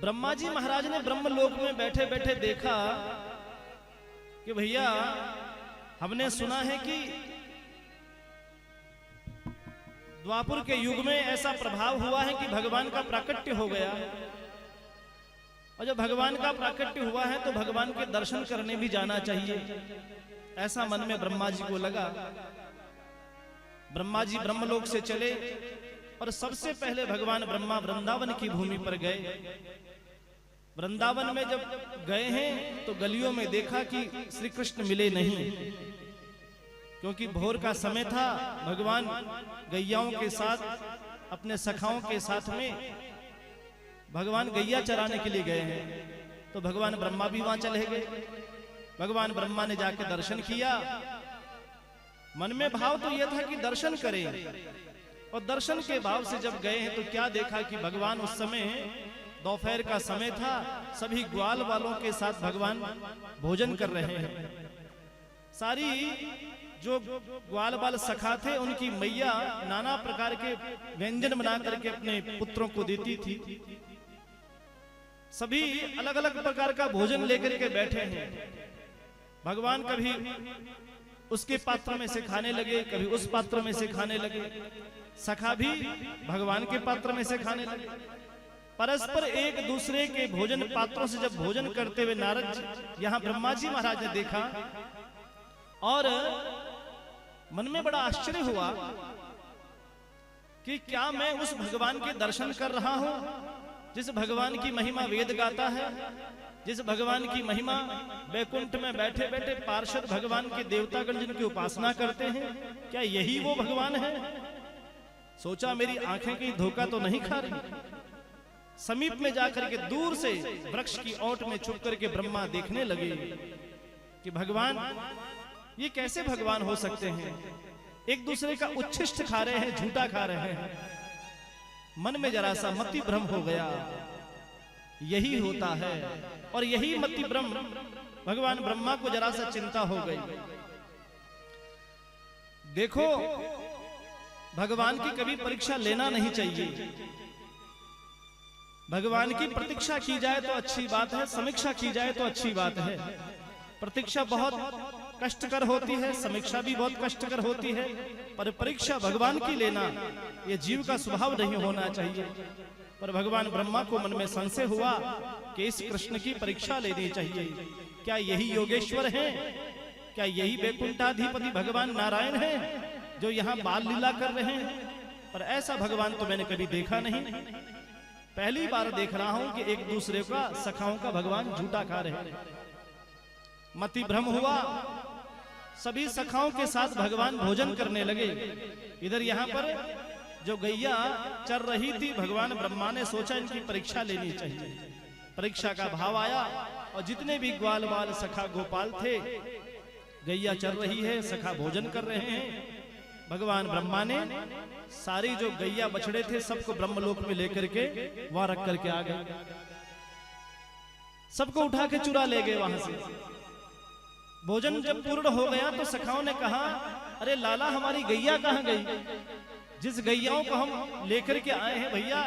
ब्रह्मा जी महाराज ने ब्रह्मलोक में बैठे बैठे देखा कि भैया हमने सुना है कि द्वापर के युग में ऐसा प्रभाव हुआ है कि भगवान का प्राकट्य हो गया, और जब भगवान का प्राकट्य हुआ है तो भगवान के दर्शन करने भी जाना चाहिए। ऐसा मन में ब्रह्मा जी को लगा। ब्रह्मा जी ब्रह्मलोक से चले और सबसे पहले भगवान ब्रह्मा वृंदावन की भूमि पर गए। वृंदावन में जब गए हैं तो गलियों में देखा कि श्री कृष्ण मिले नहीं, क्योंकि भोर का समय था। भगवान गैयाओं के साथ, अपने सखाओं के साथ में भगवान गैया चराने के लिए गए हैं। तो भगवान ब्रह्मा भी वहां चले गए। भगवान ब्रह्मा ने जाके दर्शन किया। मन में भाव तो यह था कि दर्शन करें, और दर्शन के भाव से जब गए हैं तो क्या देखा कि भगवान उस समय दोपहर का समय था, सभी ग्वाल वालों के साथ भगवान भोजन कर रहे हैं। सारी जो ग्वाल बाल सखा थे उनकी मैया नाना प्रकार के व्यंजन बना करके अपने पुत्रों को देती थी। सभी अलग अलग प्रकार का भोजन लेकर के बैठे हैं। भगवान कभी उसके पात्र में से खाने लगे, कभी उस पात्र में से खाने लगे। सखा भी भगवान के पात्र में से खाने लगे। परस्पर एक दूसरे के भोजन पात्रों से जब भोजन करते हुए नारद जी, यहाँ ब्रह्मा जी महाराज ने देखा, और मन में बड़ा आश्चर्य हुआ कि क्या मैं उस भगवान के दर्शन कर रहा हूं जिस भगवान की महिमा वेद गाता है, जिस भगवान की महिमा वैकुंठ में बैठे बैठे पार्षद भगवान के देवतागण जिनकी उपासना करते हैं, क्या यही वो भगवान है? सोचा मेरी आंखें कहीं धोखा तो नहीं खा रही। समीप में जाकर के दूर से वृक्ष की ओट में छुप करके ब्रह्मा देखने लगे कि भगवान, ये कैसे भगवान हो सकते हैं? एक दूसरे का उच्छिष्ट खा रहे हैं, झूठा खा रहे हैं। मन में जरा सा मति भ्रम हो गया। यही होता है, और यही मति भ्रम भगवान ब्रह्मा को जरा सा चिंता हो गई। देखो, भगवान की कभी परीक्षा लेना नहीं चाहिए। भगवान की प्रतीक्षा की जाए तो अच्छी बात है, समीक्षा की जाए तो अच्छी बात है। प्रतीक्षा बहुत कष्टकर होती है, समीक्षा भी बहुत कष्टकर होती है, पर परीक्षा भगवान की लेना यह जीव का स्वभाव नहीं होना चाहिए। पर भगवान ब्रह्मा को मन में संशय हुआ कि इस कृष्ण की परीक्षा लेनी चाहिए। क्या यही योगेश्वर हैं? क्या यही वैकुंठाधिपति भगवान नारायण हैं जो यहाँ बाल लीला कर रहे हैं? पर ऐसा भगवान तो मैंने कभी देखा नहीं। पहली बार देख रहा हूं कि एक दूसरे का, सखाओं का भगवान झूठा खा रहे हैं। मति भ्रम हुआ। सभी सखाओं के साथ भगवान भोजन करने लगे। इधर यहाँ पर जो गैया चर रही थी, भगवान ब्रह्मा ने सोचा इनकी परीक्षा लेनी चाहिए। परीक्षा का भाव आया, और जितने भी ग्वाल बाल सखा गोपाल थे, गैया चर रही है, सखा भोजन कर रहे हैं। भगवान ब्रह्मा ने सारी जो गैया बछड़े थे सबको ब्रह्मलोक में लेकर के वहां रख करके आ गए। सबको उठा के चुरा ले गए वहां से। भोजन जब पूर्ण हो गया तो सखाओं ने कहा, अरे लाला, हमारी गैया कहां गई? जिस गैयाओं को हम लेकर के आए हैं भैया,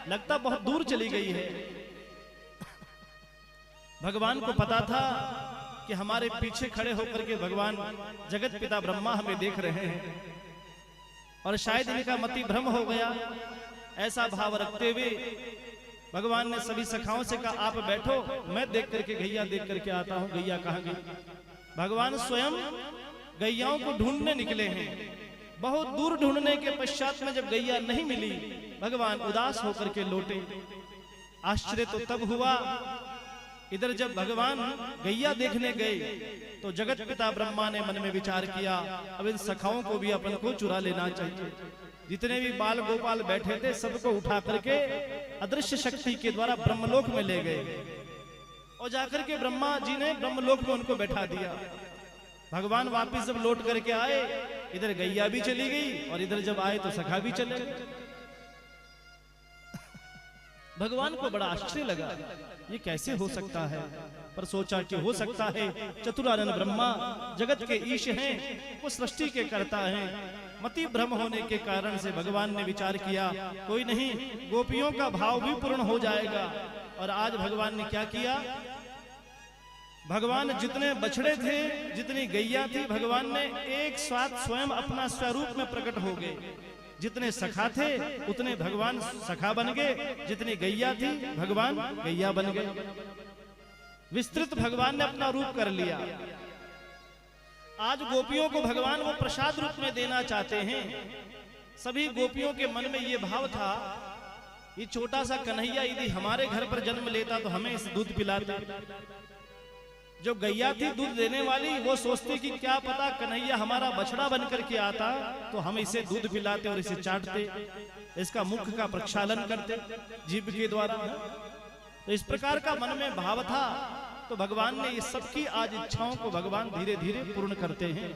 लगता बहुत दूर चली गई है। भगवान को पता था कि हमारे पीछे खड़े होकर के भगवान जगत पिता ब्रह्मा हमें देख रहे हैं, और शायद इनका मति भ्रम हो गया। ऐसा भाव रखते हुए भगवान ने सभी सखाओं से कहा, आप बैठो, मैं देख करके गैया देख करके आता हूं, गैया कहां गई। भगवान स्वयं गैयाओं को ढूंढने निकले हैं। बहुत दूर ढूंढने के पश्चात में जब गैया नहीं मिली, भगवान उदास होकर के लौटे। आश्चर्य तो तब हुआ, इधर जब भगवान गैया देखने गए तो जगत पिता ब्रह्मा ने मन में विचार किया, अब इन सखाओं को भी अपन को चुरा लेना चाहिए। जितने भी बाल गोपाल बैठे थे सबको उठा करके अदृश्य शक्ति के द्वारा ब्रह्मलोक में ले गए, और जाकर के ब्रह्मा जी ने ब्रह्मलोक में उनको बैठा दिया। भगवान वापिस जब लौट करके आए, इधर गैया भी चली गई, और इधर जब आए तो सखा भी चले गए। भगवान को बड़ा आश्चर्य लगा, ये कैसे हो सकता है? पर सोचा कि हो सकता है चतुरानन ब्रह्मा जगत के ईश हैं, वो सृष्टि के कर्ता हैं। मति भ्रम होने के कारण से भगवान ने विचार किया, कोई नहीं, गोपियों का भाव भी पूर्ण हो जाएगा। और आज भगवान ने क्या किया, भगवान जितने बछड़े थे, जितनी गैया थी, भगवान ने एक साथ स्वयं अपना स्वरूप में प्रकट हो गए। जितने सखा थे उतने भगवान सखा बन गए, जितनी गैया थी भगवान गैया बन गए। विस्तृत भगवान ने अपना रूप कर लिया। आज गोपियों को भगवान वो प्रसाद रूप में देना चाहते हैं। सभी गोपियों के मन में ये भाव था, ये छोटा सा कन्हैया यदि हमारे घर पर जन्म लेता तो हमें इसे दूध पिलाते। जो गैया थी दूध देने वाली, वो सोचते कि क्या पता कन्हैया हमारा बछड़ा बनकर के आता तो हम इसे दूध पिलाते और इसे चाटते, इसका मुख का प्रक्षालन करते जीभ के द्वारा। तो इस प्रकार का मन में भाव था। तो भगवान ने ये सबकी आज इच्छाओं को भगवान धीरे धीरे पूर्ण करते हैं।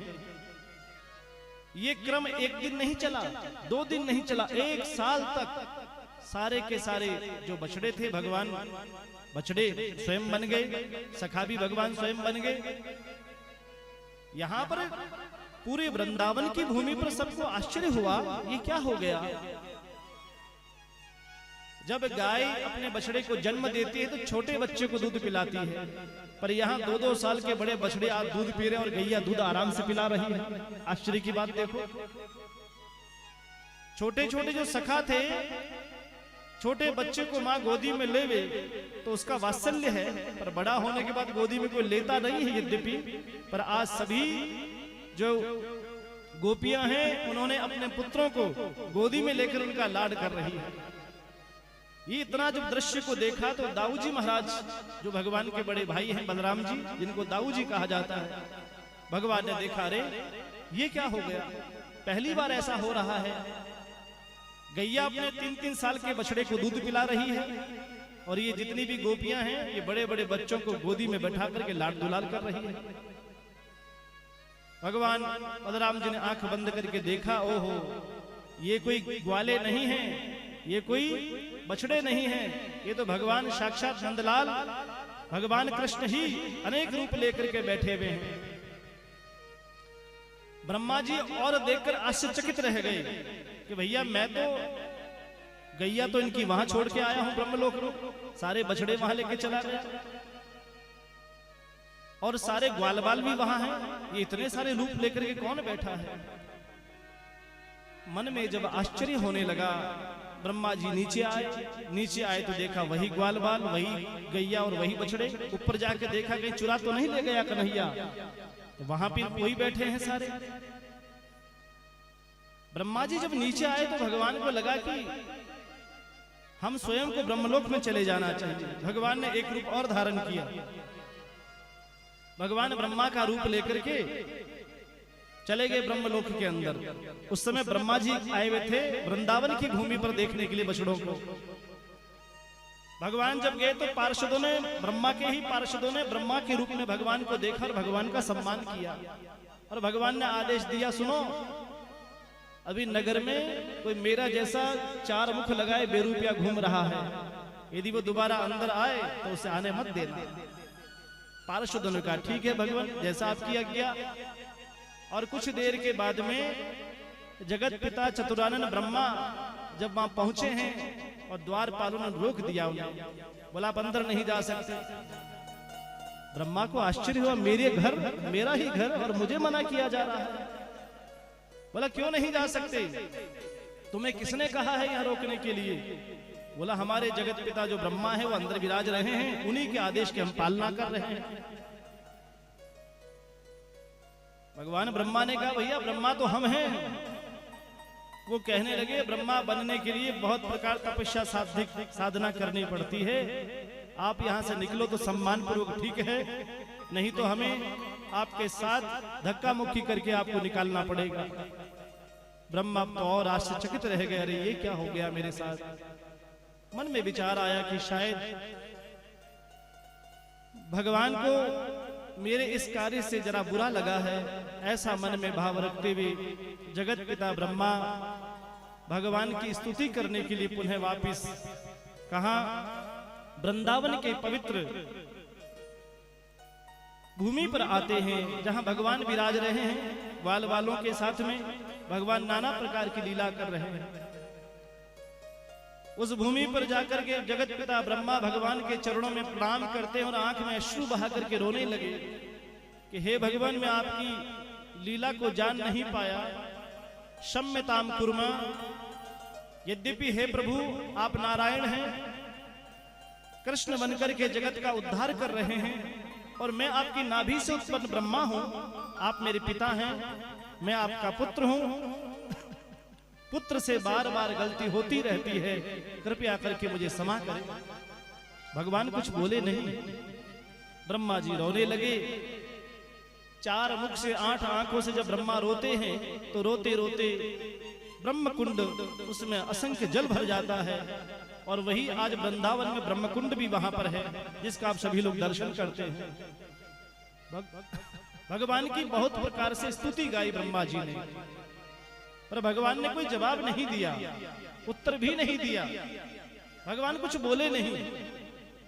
ये क्रम एक दिन नहीं चला, 2 दिन नहीं चला, 1 साल तक सारे के सारे जो बछड़े थे भगवान बछड़े स्वयं बन गए, सखा भी भगवान स्वयं बन गए। यहां पर पूरे वृंदावन की भूमि पर सबको आश्चर्य हुआ, ये क्या हो गया। जब गाय अपने बछड़े को जन्म देती है तो छोटे बच्चे को दूध पिलाती है, पर यहाँ 2-2 साल के बड़े बछड़े आज दूध पी रहे हैं और गैया दूध आराम से पिला रही है। आश्चर्य की बात देखो। छोटे छोटे जो सखा थे, छोटे बच्चे को माँ गोदी में लेवे तो उसका वात्सल्य है, पर बड़ा होने के बाद गोदी में कोई लेता नहीं है यद्यपि, पर आज सभी जो गोपियां हैं उन्होंने अपने पुत्रों को गोदी में लेकर उनका लाड कर रही है। ये इतना जब दृश्य को देखा तो दाऊ जी महाराज जो भगवान के बड़े भाई हैं बलराम जी, जिनको दाऊ जी कहा जाता है, भगवान ने देखा, अरे ये क्या हो गया, पहली बार ऐसा हो रहा है। गैया अपने 3-3 साल के बछड़े को दूध पिला रही है और ये जितनी भी गोपियां हैं ये बड़े बड़े बच्चों को गोदी में बैठा करके लाड दुलाल कर रही है। भगवान बलराम जी ने आंख बंद करके देखा, ओहो ये कोई ग्वाले नहीं है, ये कोई बछड़े नहीं हैं, ये तो भगवान साक्षात नंदलाल भगवान कृष्ण ही अनेक रूप लेकर के बैठे हुए हैं। ब्रह्मा जी और देखकर आश्चर्यचकित रह गए कि भैया मैं तो गैया तो इनकी वहां छोड़ के आया हूं ब्रह्मलोक में, सारे बछड़े वहां लेके चला गया और सारे ग्वाल बाल भी वहां हैं, ये इतने सारे रूप लेकर के कौन बैठा है। मन में जब आश्चर्य होने लगा, ब्रह्मा जी नीचे आए तो देखा वही ग्वाल बाल, वही गैया और वही बछड़े। ऊपर जाके देखा कहीं चुरा तो नहीं ले गया कन्हैया, तो वहां पे वही बैठे हैं सारे। ब्रह्मा जी जब नीचे आए तो भगवान को लगा कि हम स्वयं को ब्रह्मलोक में चले जाना चाहिए। भगवान ने एक रूप और धारण किया। भगवान ब्रह्मा का रूप लेकर के चले गए ब्रह्मलोक के अंदर। उस समय ब्रह्मा जी आए हुए थे वृंदावन की भूमि पर देखने के लिए बछड़ों को। भगवान जब गए तो पार्षदों ने, ब्रह्मा के ही पार्षदों ने ब्रह्मा के रूप में भगवान को देखा और भगवान का सम्मान किया। और भगवान ने आदेश दिया, सुनो अभी नगर में कोई मेरा जैसा 4 मुख लगाए बेरूपिया घूम रहा है, यदि वो दोबारा अंदर आए तो उसे आने मत देना। पार्षदों ने कहा ठीक है भगवान, जैसा आपकी आज्ञा। और कुछ देर के बाद में जगत पिता चतुरानन ब्रह्मा जब वहां पहुंचे हैं और द्वारपालों ने रोक दिया उन्हें, बोला आप अंदर नहीं जा सकते। ब्रह्मा को आश्चर्य हुआ, मेरे घर, मेरा ही घर और मुझे मना किया जा रहा है। बोला क्यों नहीं जा सकते, तुम्हें किसने कहा है यहाँ रोकने के लिए। बोला हमारे जगत पिता जो ब्रह्मा है वो अंदर विराज रहे हैं, उन्हीं के आदेश की हम पालना कर रहे हैं। भगवान ब्रह्मा ने कहा भैया ब्रह्मा तो हम हैं। वो कहने लगे ब्रह्मा बनने के लिए बहुत प्रकार तपस्या साधना करनी पड़ती है, आप यहाँ से निकलो तो सम्मान पूर्वक ठीक है, नहीं तो हमें आपके साथ धक्का मुक्की करके आपको निकालना पड़ेगा। ब्रह्मा तो और आश्चर्यचकित रह गए, अरे ये क्या हो गया मेरे साथ। मन में विचार आया कि शायद भगवान को मेरे इस कार्य से जरा बुरा लगा है। ऐसा मन में भाव रखते हुए जगत पिता ब्रह्मा भगवान की स्तुति करने के लिए पुनः वापिस कहा वृंदावन के पवित्र भूमि पर आते हैं, जहां भगवान विराज रहे हैं। ग्वाल वालों के साथ में भगवान नाना प्रकार की लीला कर रहे हैं। उस भूमि पर जाकर के जगत पिता ब्रह्मा भगवान के चरणों में प्रणाम करते हैं और आंख में अश्रु बहा करके रोने लगे कि हे भगवान, मैं आपकी लीला को जान नहीं पाया। क्षम्यताम कुर्मा, यद्यपि हे प्रभु आप नारायण हैं, कृष्ण बनकर के जगत का उद्धार कर रहे हैं और मैं आपकी नाभि से उत्पन्न ब्रह्मा हूं, आप मेरे पिता हैं, मैं आपका पुत्र हूं, पुत्र से बार बार गलती होती रहती है, कृपया करके मुझे क्षमा करें। भगवान कुछ बोले नहीं। ब्रह्मा जी रोने लगे। 4 मुख से 8 आंखों से जब ब्रह्मा रोते हैं तो रोते रोते ब्रह्मकुंड, उसमें असंख्य जल भर जाता है। और वही आज वृंदावन में ब्रह्मकुंड भी वहां पर है, जिसका आप सभी लोग दर्शन करते हैं। भगवान की बहुत प्रकार से स्तुति गाई ब्रह्मा जी ने, पर भगवान ने कोई जवाब नहीं दिया, उत्तर भी नहीं दिया। भगवान कुछ बोले नहीं।